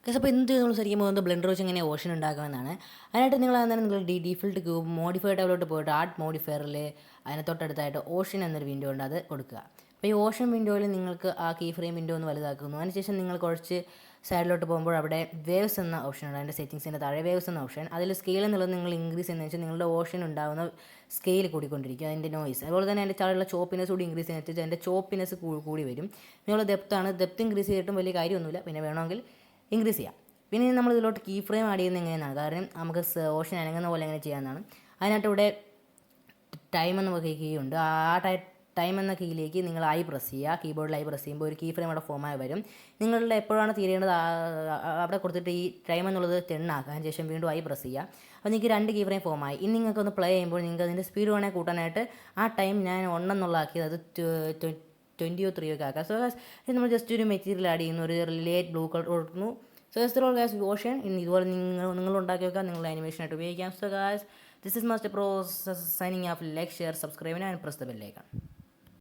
Guys അപ്പോൾ എന്ത് നമ്മൾ ശരിക്കും പോകുന്നത് ബ്ലെൻഡർ വെച്ച് എങ്ങനെ ഓഷൻ ഉണ്ടാക്കാമെന്നാണ്. അതിനായിട്ട് നിങ്ങൾ അന്നേരം നിങ്ങൾ ഡീഫൾട്ട് ക്യൂബ് മോഡിഫൈ ടാബിലോട്ട് പോയിട്ട് ആർട്ട് മോഡിഫയറിൽ അതിന് തൊട്ടടുത്തായിട്ട് ഓഷൻ എന്നൊരു വിൻഡോ ഉണ്ട്, അത് കൊടുക്കുക. അപ്പോൾ ഈ ഓഷൻ വിൻഡോയിൽ നിങ്ങൾക്ക് ആ കീ ഫ്രെയിം വിൻഡോ ഒന്ന് വലുതാക്കുന്നു. അതിനുശേഷം നിങ്ങൾ കുറച്ച് സൈഡിലോട്ട് പോകുമ്പോൾ അവിടെ വേവ്സ് എന്ന ഓപ്ഷൻ ഉണ്ട്. അതിൻ്റെ സെറ്റിംഗ്സിൻ്റെ താഴെ വേവ്സ് എന്ന ഓപ്ഷൻ, അതിൽ സ്കെയിൽ എന്നുള്ളത് നിങ്ങൾ ഇൻക്രീസ് ചെയ്യുന്നതെന്ന് വെച്ചാൽ നിങ്ങളുടെ ഓഷൻ ഉണ്ടാകുന്ന സ്കെയിൽ കൂടിക്കൊണ്ടിരിക്കും, അതിൻ്റെ നോയ്സ്. അതുപോലെ തന്നെ അതിൻ്റെ താഴെയുള്ള ചോപ്പിനെസ് കൂടി ഇൻക്രീസ് ചെയ്യുന്ന അതിൻ്റെ ചോപ്പിനെസ് കൂടി വരും. നിങ്ങൾ ഡെപ്ത് ഇൻക്രീസ് ചെയ്തിട്ടും വലിയ കാര്യമൊന്നുമില്ല, പിന്നെ വേണമെങ്കിൽ ഇൻക്രീസ് ചെയ്യാം. പിന്നെ നമ്മൾ ഇതിലോട്ട് കീ ഫ്രെയിം ആഡ് ചെയ്യുന്നത് എങ്ങനെയാണ്, കാരണം നമുക്ക് ഓഷൻ അനങ്ങുന്ന പോലെ എങ്ങനെ ചെയ്യാമെന്നാണ്. അതിനായിട്ട് ഇവിടെ ടൈം എന്ന കീ ഉണ്ട്. ആ ടൈം എന്ന കീയിലേക്ക് നിങ്ങൾ ഐ പ്രസ് ചെയ്യുക. കീബോർഡിൽ ഐ പ്രസ് ചെയ്യുമ്പോൾ ഒരു കീ ഫ്രെയിം അവിടെ ഫോമായി വരും. നിങ്ങളുടെ എപ്പോഴാണ് തീരേണ്ടത് അവിടെ കൊടുത്തിട്ട് ഈ ടൈം എന്നുള്ളത് 10 ആക്കുക. അതിന് ശേഷം വീണ്ടും ഐ പ്രസ് ചെയ്യുക. അപ്പോൾ നിങ്ങൾക്ക് 2 കീ ഫ്രെയിം ഫോമായി. ഇനി നിങ്ങൾക്ക് ഒന്ന് പ്ലേ ചെയ്യുമ്പോൾ നിങ്ങൾക്ക് അതിൻ്റെ സ്പീഡ് വേണമെങ്കിൽ കൂട്ടാനായിട്ട് ആ ടൈം ഞാൻ 1 എന്നുള്ളതാക്കിയത് അത് 20 or 3 ഒക്കെ ആക്കാം. സോ നമ്മൾ ജസ്റ്റ് ഒരു മെറ്റീരിയൽ ആഡ് ചെയ്യുന്നു, ഒരു ലേറ്റ് ബ്ലൂ കളർ കൊടുക്കുന്നു. So just all guys ocean ഇതുപോലെ നിങ്ങൾ ഉണ്ടാക്കി വെക്കാം, നിങ്ങളുടെ ആനിമേഷനായിട്ട് ഉപയോഗിക്കാം. So guys, this is master pro signing off. Like, share, subscribe and press the bell icon.